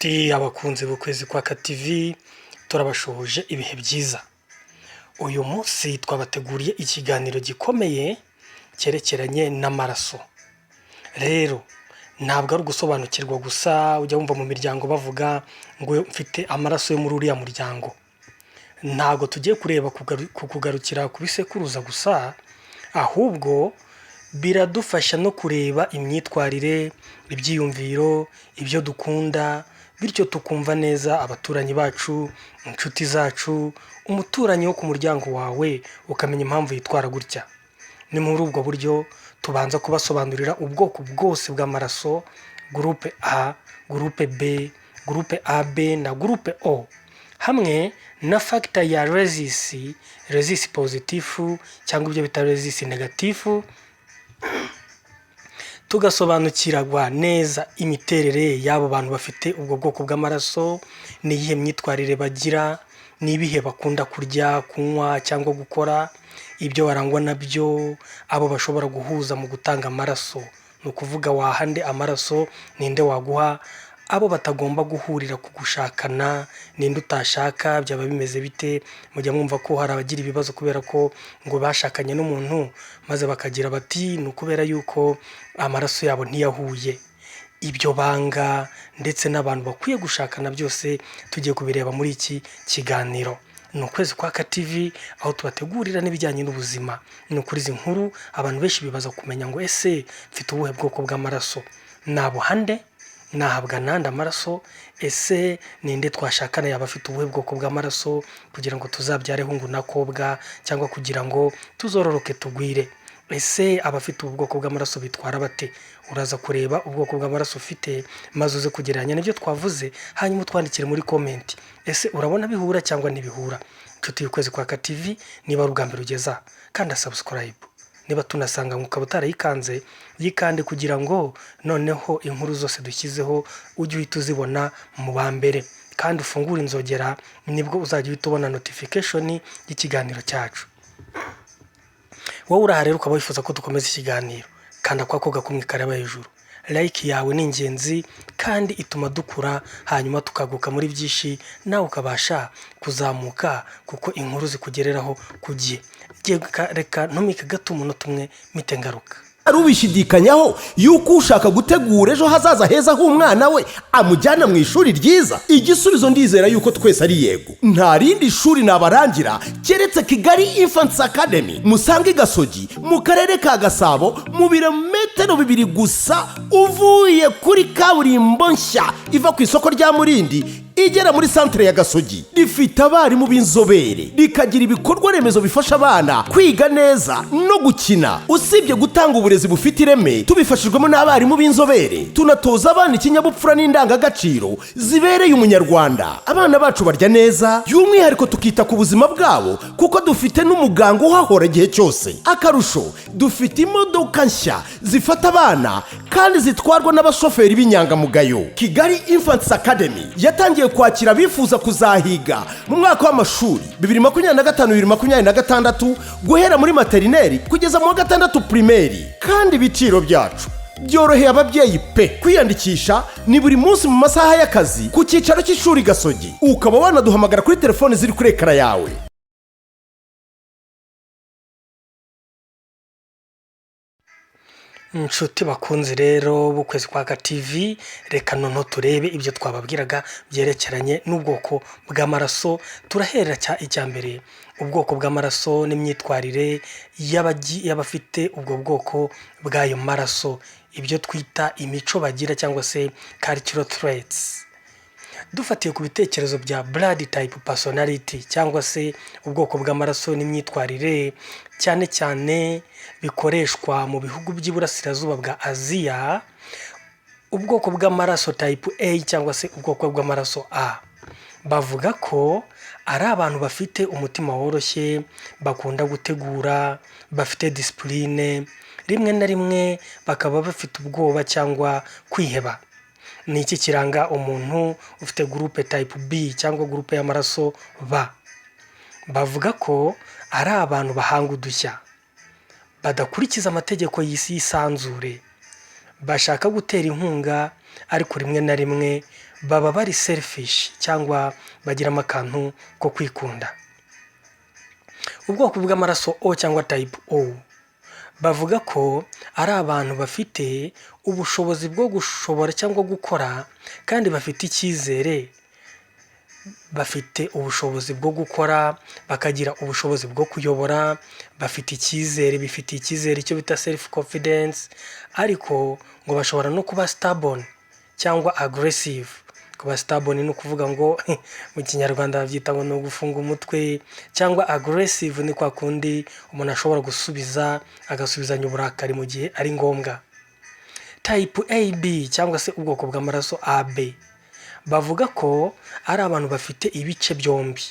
Nshuti abakunzi b'ukwezi kwa TV turabashohoje ibihe byiza. Uyu munsi twabateguriye ikiganiro gikomeye cyerekeranye n'amaraso. Rero ntabwo ari ugusobanukirwa gusa ujya wumva mu miryango bavuga ngo mfite amaraso yo muri uriya muryango. Ntabwo tugiye kureba kugarukira ku bisekuruza gusa, ahubwo biradufasha no kureba imyitwarire, ibyiyumviro, ibyo dukunda, bityo tukumva neza abaturanyi bacu, inshuti zacu, umuturanyi wo ku muryango wawe ukamenya impamvu yitwara gutya. Ni muri ubwo buryo tubanza kubasobanurira ubwoko bwose bw'amaraso, groupe A, groupe B, groupe AB na groupe O, hamwe na factor ya resist positif cyangwa ibyo bita resist negatif. Tugasobanukirwa neza imiterere y'abo bantu bafite ubwo bwoko bw'amaraso, n'iyihe myitwarire bagira, n'ibihe bakunda kurya, kunywa cyangwa gukora, ibyo barangwa nabyo, abo bashobora guhuza mu gutanga amaraso. Ni ukuvuga wahande amaraso, ninde waguha, abo batagomba guhurira ku gushakana, ninde utashaka, byaba bimeze bite. Mujya mwumva ko hari abagira ibibazo kubera ko ngo bashakanye n'umuntu maze bakagira bati ni ukubera yuko amaraso yabo ntiyahuye. Ibyo banga ndetse n'abantu bakwiye gushakana byose tugiye kubireba muri iki kiganiro. Ni ukwezi kwa TV aho tubategurira n'ibijyanye n'ubuzima. Ni ukuri izi nkuru abantu benshi bibaza kumenya ngo ese mfite ubuhe bwoko bw'amaraso, nabuhande, nahabwa nande amaraso, ese ninde twashakana yaba afite ubuhe bwoko bw'amaraso kugira ngo tuzabyare hungu na kobwa, cyangwa kugira ngo tuzororoke tugwire. Ese abafite ubu bwoko bw'amaraso bitwara bate? Uraza kureba ubwoko bw'amaraso ufite maze uze kugereranya n'ibyo twavuze, hanyuma utwandikire muri comment. Ese urabona bihura cyangwa ntibihura? Nshuti y'ukwezi kwa TV, niba ari ubwa mbere ugeza kandi subscribe, niba tunasanga ukaba utarayikanze yikande kugira ngo noneho inkuru zose dushyizeho ujye uhita uzibona mu ba mbere, kandi ufungure inzogera, nibwo uzajya uhita ubona notification y'ikiganiro cyacu. Wowe uraha rero ukaba wifuza ko dukomeza ikiganiro, kanda kwa koga kumwe kareba hejuru. Like yawe ni ingenzi kandi ituma dukura, hanyuma tukaguka muri byinshi, nawe ukabasha kuzamuka kuko inkuru zikugereraho kugiye. Reka ntumike gato umunota umwe mpite ngaruka. Ubishidikanyaho yuko ushaka gutegura ejo hazaza heza h'umwana we amujyana mu ishuri ryiza? Igisubizo ndizera yuko twese ari yego. Nta rindi shuri nabarangira keretse Kigali Infants Academy, musange Gasogi mu karere ka Gasabo, mu birometero 2 gusa uvuye kuri kaburimbo nshya iva ku isoko rya Murindi igera muri centre ya Gasogi. Rifite abarimu b'inzobere, rikagira ibikorwa remezo bifasha abana kwiga neza no gukina. Usibye gutanga uburezi bufite ireme, tubifashijwemo n'abarimu b'inzobere, tunatoza abana ikinyabupfura n'indangagaciro zibereye umunyarwanda. Abana bacu barya neza, by'umwihariko tukita ku buzima bwabo kuko dufite n'umuganga uhahora igihe cyose. Akarusho, dufite imodoka nshya zifata abana kandi zitwarwa n'abashoferi b'inyangamugayo. Kigali Infants Academy yatangiye kwakira bifuza kuzahiga mu mwaka w'amashuri 2025-2026 guhera muri materineri kugeza mu wa 6 primaire, kandi ibiciro byacu byoroheye ababyeyi pe. Kwiyandikisha ni buri munsi mu masaha y'akazi ku cyicaro cy'ishuri Gasogi. Ukaba wanaduhamagara kuri telefone ziri kuri ekara yawe. Nshuti bakunzi rero b'ukwezi kwa TV, reka noneho turebe ibyo twababwiraga byerekeranye n'ubwoko bw'amaraso. Turahera icya mbere, ubwoko bw'amaraso n'imyitwarire y'abafite ubwo bwoko bw'ayo maraso, ibyo twita imico bagira cyangwa se cultural traits. Dufatiye ku bitekerezo bya blood type personality cyangwa se ubwoko bw'amaraso n'imyitwarire, cyane cyane bikoreshwa mu bihugu by'iburasirazuba bwa Aziya, ubwoko bw'amaraso type A cyangwa se ubwoko bw'amaraso A, bavuga ko ari abantu bafite umutima woroshye, bakunda gutegura, bafite discipline, rimwe na rimwe bakaba bafite ubwoba cyangwa kwiheba. Ni iki kiranga umuntu ufite groupe type B cyangwa groupe y'amaraso B? Bavuga ko ari abantu bahanga udushya, badakurikiza amategeko y'isi y'isanzure, bashaka gutera inkunga ariko rimwe na rimwe baba bari selfish cyangwa bagiramo akantu ko kwikunda. Ubwoko bw'amaraso O cyangwa type O bavuga ko ari abantu bafite ubushobozi bwo gushobora cyangwa gukora, kandi bafite icyizere, bafite ubushobozi bwo gukora, bakagira ubushobozi bwo kuyobora, bafite icyizere, bifitiye icyizere icyo bita self confidence, ariko ngo bashobora no kuba stubborn cyangwa aggressive. Kuba stubborn ni ukuvuga ngo mu kinyarwanda babyita ngo ni ugufunga umutwe, cyangwa aggressive ni kwa kundi umuntu ashobora agasubizanya uburakari mu gihe ari ngombwa. Type AB cyangwa se ubwoko bw'amaraso AB bavuga ko ari abantu bafite ibice byombi,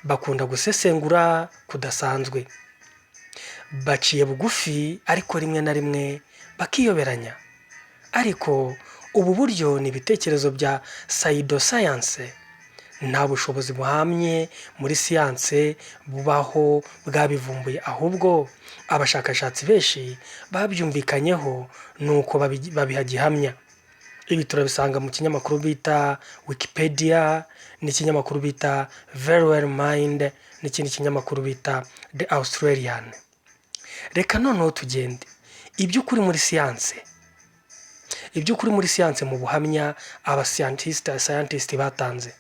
bakunda gusesengura kudasanzwe, baciye bugufi ariko rimwe na rimwe bakiyoberanya. Ariko ubu buryo ni ibitekerezo bya pseudoscience, nta bushobozi buhamye muri siyanse bubaho bwabivumbuye, ahubwo abashakashatsi benshi babyumvikanyeho nuko babiha gihamya. Ibi turabisanga mu kinyamakuru bita Wikipedia, n'ikinyamakuru bita Very Well Mind, n'ikindi kinyamakuru bita The Australian. Reka noneho tugende iby'ukuri muri siyanse mu buhamya scientist batanze.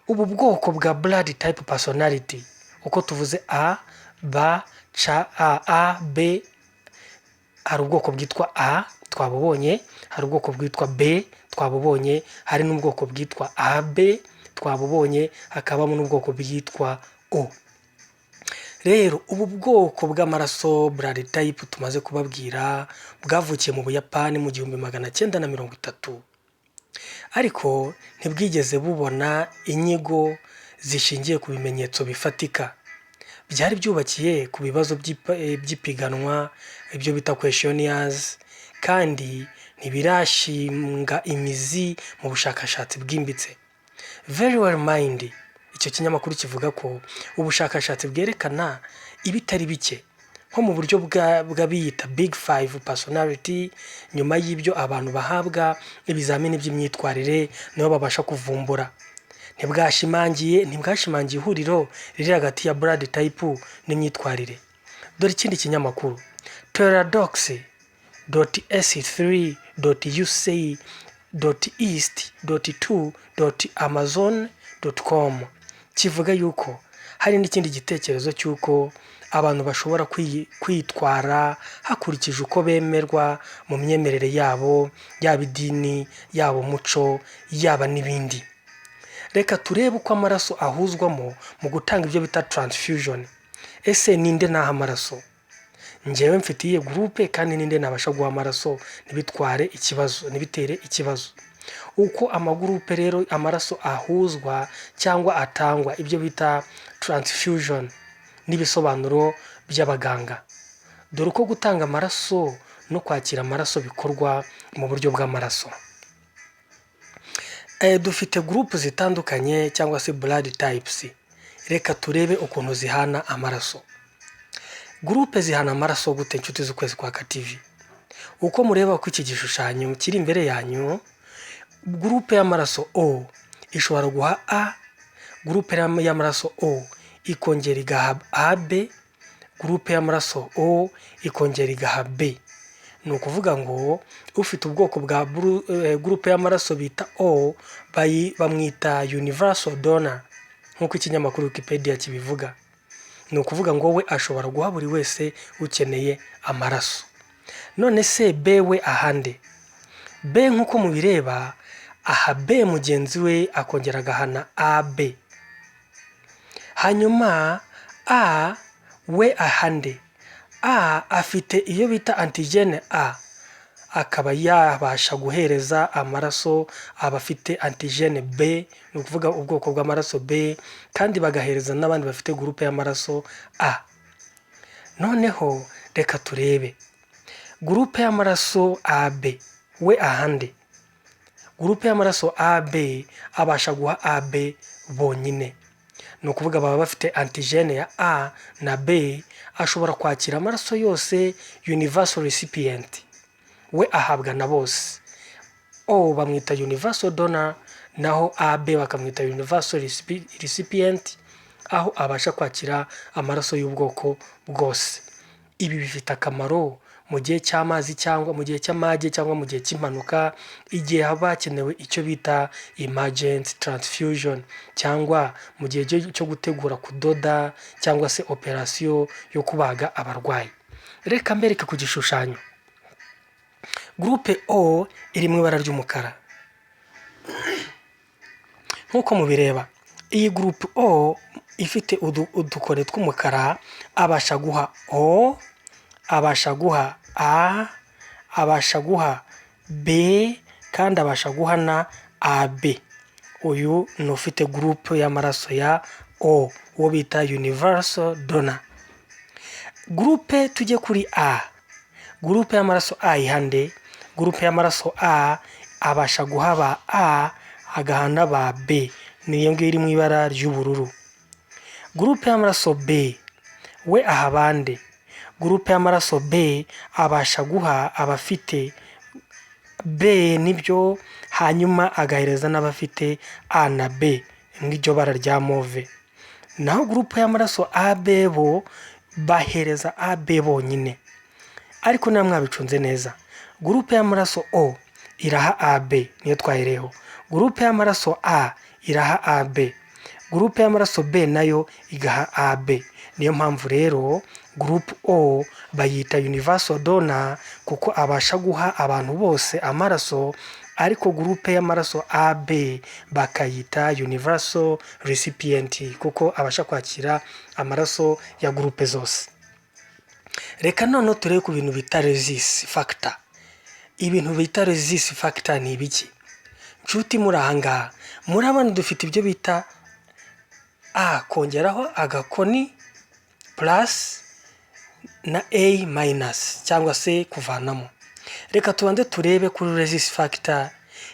Ubu bwoko bwa blood type personality, uko tuvuze A, B, C, A, B, hari ubwoko bwitwa A twabubonye, hari ubwoko bwitwa B twabubonye, hari n'ubwoko bwitwa AB twabubonye, hakabamo n'ubwoko bwitwa O. Rero ubu bwoko bw'amaraso blood type tumaze kubabwira bwavukiye mu Buyapani mu 1930, ariko ntibwigeze bubona inyigo zishingiye ku bimenyetso bifatika. Byari byubakiye ku bibazo by'ipiganwa, ibyo bita questionnaires, kandi ntibirashinga imizi mu bushakashatsi bwimbitse. Very Well Mind, icyo kinyamakuru kivuga ko ubushakashatsi bwerekana ibitari bike, nko mu buryo bw'abiyita Big Five personality. Nyuma y'ibyo abantu bahabwa ibizamini by'imyitwarire niho babasha kuvumbura. Ntibwashimangiye ihuriro riri hagati ya blood type n'imyitwarire. Dore ikindi kinyamakuru paradox.sc.east.2.amazon.com kivuga yuko hari n'ikindi gitekerezo cy'uko abantu bashobora kwitwara hakurikije uko bemerwa mu myemerere yabo, yaba idini, yaba umuco, yaba n'ibindi. Reka turebe uko amaraso ahuzwamo mu gutanga ibyo bita transfusion. Ese ninde naha amaraso? Njyewe mfitiye groupe, kandi ninde nabasha guha amaraso ntibitere ikibazo. Uko amagroupe rero amaraso ahuzwa cyangwa atangwa, ibyo bita transfusion, n'ibisobanuro by'abaganga. Dore uko gutanga amaraso no kwakira amaraso bikorwa mu buryo bw'amaraso. Dufite groupe zitandukanye cyangwa se blood types. Reka turebe ukuntu zihana amaraso. Groupe zihana amaraso gute, inshuti z'ukwezi kwa TV? Uko mureba ko iki gishushanyo kiri imbere yanyu, groupe y'amaraso O ishobora guha A, groupe y'amaraso O ikongera igaha AB, groupe y'amaraso O ikongera igaha B. Ni ukuvuga ngo ufite ubwoko bwa groupe y'amaraso bita O bamwita universal donor, nk'uko ikinyamakuru Wikipedia kibivuga. Ni ukuvuga ngo we ashobora guha buri wese ukeneye amaraso. None se B we ahande? B nk'uko mubireba aha B mugenzi we akongera agahana AB. Hanyuma A we ahande? A afite iyo bita antigene A, akaba yabasha guhereza amaraso abafite antigene B, ni ukuvuga ubwoko bw'amaraso B, kandi bagahereza n'abandi bafite groupe y'amaraso A. Noneho reka turebe groupe y'amaraso AB we ahande. Groupe y'amaraso AB abasha guha AB bonyine, ni ukuvuga baba bafite antigene ya A na B, ashobora kwakira amaraso yose universal recipient, we ahabwa na bose. O bamwita universal donor, naho AB bakamwita universal recipient, aho abasha kwakira amaraso y'ubwoko bwose. Ibi bifite akamaro mu gihe cy'amazi cyangwa mu gihe cy'amage cyangwa mu gihe cy'impanuka, igihe haba hakenewe icyo bita emergency transfusion, cyangwa mu gihe cyo gutegura kudoda cyangwa se operasiyo yo kubaga abarwayi. Reka mbereke ku gishushanyo. Groupe O iri mu ibara ry'umukara. Nk'uko mubireba, iyi groupe O ifite udukore tw'umukara abasha guha O, abasha guha A, abasha guha B, kandi abasha guha na AB. Uyu ni ufite groupe y'amaraso ya O, uwo bita universal donor. Groupe tujye kuri A. Groupe y'amaraso A ihande. Groupe y'amaraso A abasha guha ba A agahana ba B, niyo ngiyo iri mu ibara ry'ubururu. Groupe y'amaraso B we aha bande. Groupe y'amaraso B abasha guha abafite B nibyo, hanyuma agahereza n'abafite A na B mw'iryo bara rya move. Naho groupe y'amaraso AB bo bahereza AB bonyine. Ariko namwe mwabicunze neza, groupe y'amaraso O iraha AB, niyo twahereho. Groupe y'amaraso A iraha AB. Groupe y'amaraso B nayo igaha AB. Niyo mpamvu rero groupe O bayita universal donor, kuko abasha guha abantu bose amaraso, ariko groupe y'amaraso AB bakayita universal recipient, kuko abasha kwakira amaraso ya groupe zose. Reka none turebe ku bintu bita resist factor. Ibintu bita resist factor ni ibiki? Nshuti muri ahangaha murabona dufite ibyo bita A kongeraho agakoni plus na A minus cyangwa se kuvanamo. Reka tubanze turebe kuri resist factor,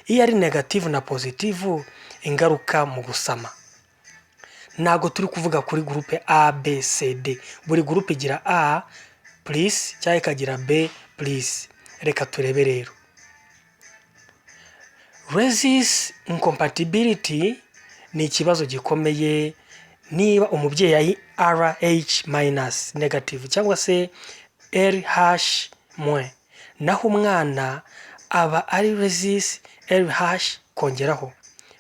iyo ari negative na positive ingaruka mu gusama. Ntago turi kuvuga kuri groupe A, B, C, D. Buri groupe igira A plus cyangwa ikagira B plus. Reka turebe rero. Resist incompatibility ni ikibazo gikomeye niba umubyeyi ari RH minus negative cyangwa se RH moins, naho umwana aba ari resist RH kongeraho,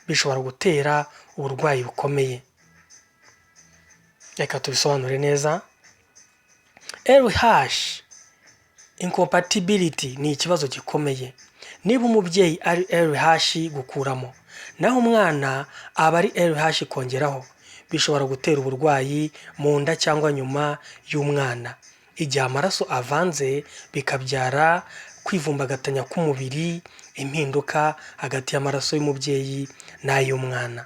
bishobora gutera uburwayi bukomeye. Reka tubisobanure neza. RH incompatibility ni ikibazo gikomeye. Niba umubyeyi ari RH gukuramo, naho umwana aba ari RH kongeraho, bishobora gutera uburwayi mu nda cyangwa nyuma y'umwana. Igihe amaraso avanze bikabyara kwivumbagatanya k'umubiri, impinduka hagati y'amaraso y'umubyeyi n'ay'umwana.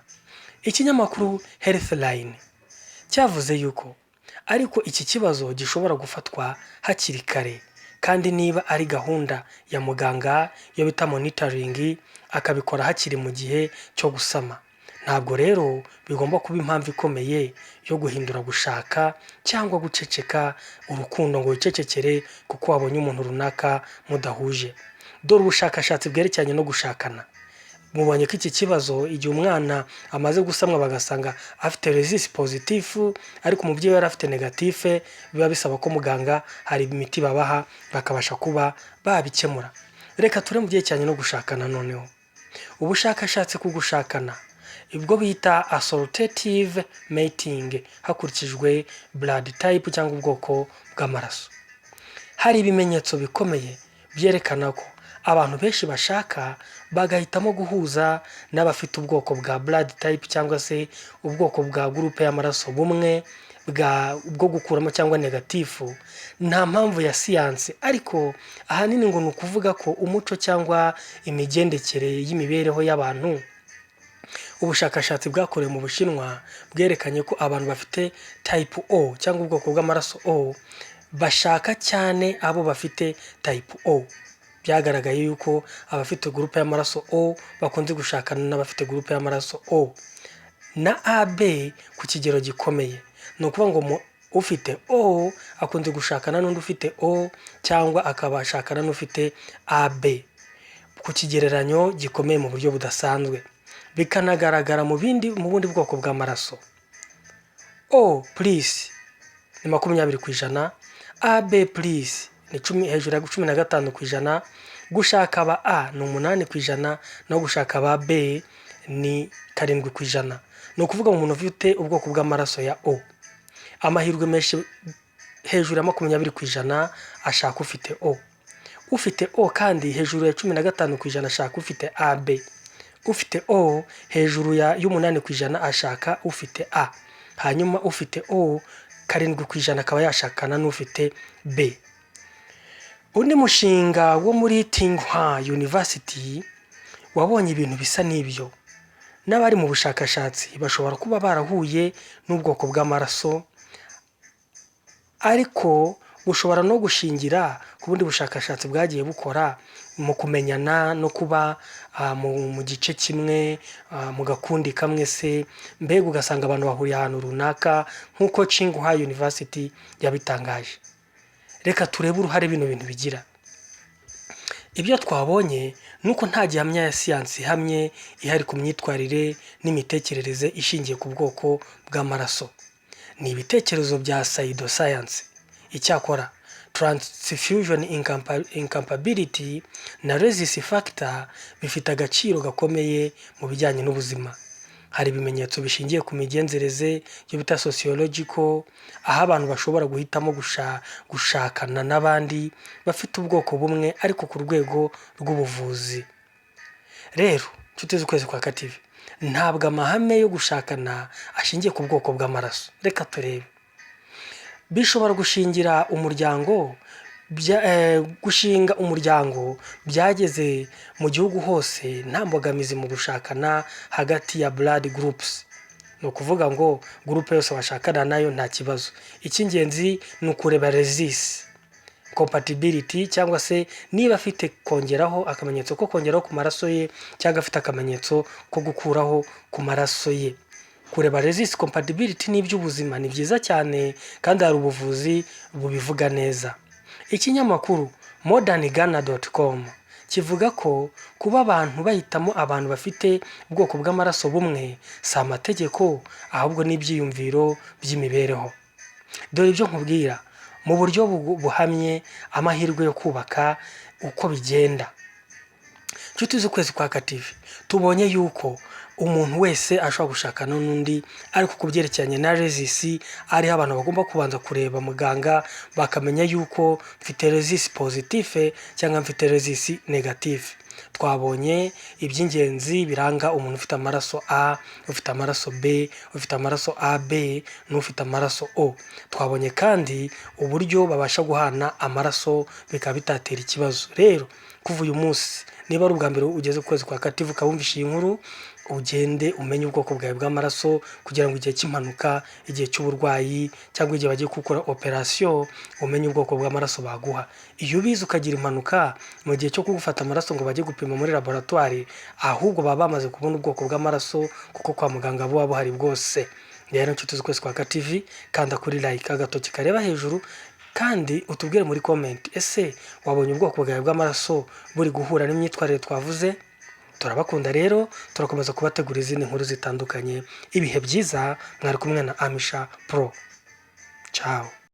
Ikinyamakuru Healthline cyavuze yuko ariko iki kibazo gishobora gufatwa hakiri kare, kandi niba ari gahunda ya muganga yo bita monitoring, akabikora hakiri mu gihe cyo gusama. Ntabwo rero bigomba kuba impamvu ikomeye yo guhindura gushaka cyangwa guceceka urukundo ngo wicecekere kuko wabonye umuntu runaka mudahuje. Dore ubushakashatsi bwerekeranye no gushakana mubonye ko iki kibazo igihe umwana amaze gusamwa bagasanga afite resist positive ariko umubyeyi yari afite negative, biba bisaba ko muganga hari imiti babaha bakabasha kuba babikemura. Reka ture mu gihe cyane no gushakana noneho. Ubushakashatsi ku gushakana ibwo bita assortative mating hakurikijwe blood type cyangwa ubwoko bw'amaraso. Hari ibimenyetso bikomeye byerekana ko abantu benshi bashaka bagahitamo guhuza n'abafite ubwoko bwa blood type cyangwa se ubwoko bwa groupe y'amaraso bumwe bwo gukuramo cyangwa negatifu. Nta mpamvu ya siyanse, ariko ahanini ngo ni ukuvuga ko umuco cyangwa imigendekere y'imibereho y'abantu. Ubushakashatsi bwakorewe mu Bushinwa bwerekanye ko abantu bafite type O cyangwa ubwoko bw'amaraso O bashaka cyane abo bafite type O. Byagaragaye yuko abafite groupe y'amaraso O bakunze gushakana n'abafite groupe y'amaraso O na AB ku kigero gikomeye. Ni ukuvuga ngo ufite O akunze gushakana n'undi ufite O cyangwa akabashakana n'ufite AB. ku kigereranyo gikomeye mu buryo budasanzwe, bikanagaragara mu bundi bwoko bw'amaraso. O plus ni 20%, AB plus ni hejuru ya 15%, gushaka aba A ni 8%, no gushaka aba B ni 7%. Ni ukuvuga umuntu ufite ubwoko bw'amaraso ya O, amahirwe menshi hejuru ya 20% ashaka ufite O. Ufite O kandi hejuru ya 15% ashaka ufite AB. Ufite O hejuru ya 8% ashaka ufite A. Hanyuma ufite O 7% akaba yashakana n'ufite B. Undi mushinga wo muri Tsinghua University wabonye ibintu bisa n'ibyo. N'abari mu bushakashatsi bashobora kuba barahuye n'ubwoko bw'amaraso, ariko bushobora no gushingira ku bundi bushakashatsi bwagiye bukora mu kumenyana no kuba mu gice kimwe, mu gakundi kamwe se, mbega ugasanga abantu bahuriye ahantu runaka nk'uko Tsinghua University yabitangaje. Reka turebe uruhare bino bintu bigira. Ibyo twabonye nuko nta gihamya ya siyansi ihamye ihari ku myitwarire n'imitekerereze ishingiye ku bwoko bw'amaraso. Ni ibitekerezo bya pseudoscience. Icyakora transfusion incapability na resistance factor bifite agaciro gakomeye mu bijyanye n'ubuzima. Hari ibimenyetso bishingiye ku migenzereze yo bita sociological, aho abantu bashobora guhitamo gushakana n'abandi bafite ubwoko bumwe ariko ku rwego rw'ubuvuzi. Rero nshuti z'ukwezi kwa TV, ntabwo amahame yo gushakana ashingiye ku bwoko bw'amaraso. Reka turebe. Bishobora gushinga umuryango byageze mu gihugu hose nta mbogamizi mu gushakana hagati ya blood groups. Ni ukuvuga ngo groupe yose bashakana nayo nta kibazo. Icy'ingenzi ni ukureba resistance compatibility, cyangwa se niba afite kongeraho akamenyetso ko kongeraho ku maraso ye cyangwa afite akamenyetso ko gukuraho ku maraso ye. Kureba resistance compatibility n'iby'ubuzima ni byiza cyane kandi hari ubuvuzi bubivuga neza. Ikinyamakuru modernghana.com kivuga ko kuba abantu bahitamo abantu bafite ubwoko bw'amaraso bumwe si amategeko, ahubwo n'ibyiyumviro by'imibereho. Dore ibyo nkubwira mu buryo buhamye amahirwe yo kubaka uko bigenda. Nshuti z'ukwezi kwa TV, tubonye yuko umuntu wese ashobora gushakana n'undi, ariko ku byerekeranye na resistance ariho abantu bagomba kubanza kureba muganga bakamenya yuko mfite resistance positive cyangwa mfite resistance negative. Twabonye iby'ingenzi biranga umuntu ufite amaraso A, ufite amaraso B, ufite amaraso AB n'ufite amaraso O. Twabonye kandi uburyo babasha guhana amaraso bikaba bitatera ikibazo. Rero kuva uyu munsi, niba ari ubwa mbere ugeze ku kwezi kwa TV ukabumvisha iyi nkuru, ugende umenye ubwoko bwawe bw'amaraso kugira ngo igihe cy'impanuka, igihe cy'uburwayi cyangwa igihe bagiye gukora operation umenye ubwoko bw'amaraso baguha. Iyo ubizi ukagira impanuka mu gihe cyo kugufata amaraso ngo bajye gupima muri laboratoire, ahubwo baba bamaze kubona ubwoko bw'amaraso kuko kwa muganga buba buhari bwose. Rero nshuti z'ukwezi kwa TV, kanda kuri like agatoki kareba hejuru kandi utubwire muri comment, ese wabonye ubwoko bwawe bw'amaraso buri guhura n'imyitwarire twavuze? Turabakunda rero, turakomeza kubategura izindi nkuru zitandukanye. Ibihe byiza, mwari kumwe na Amisha Pro. Ciao.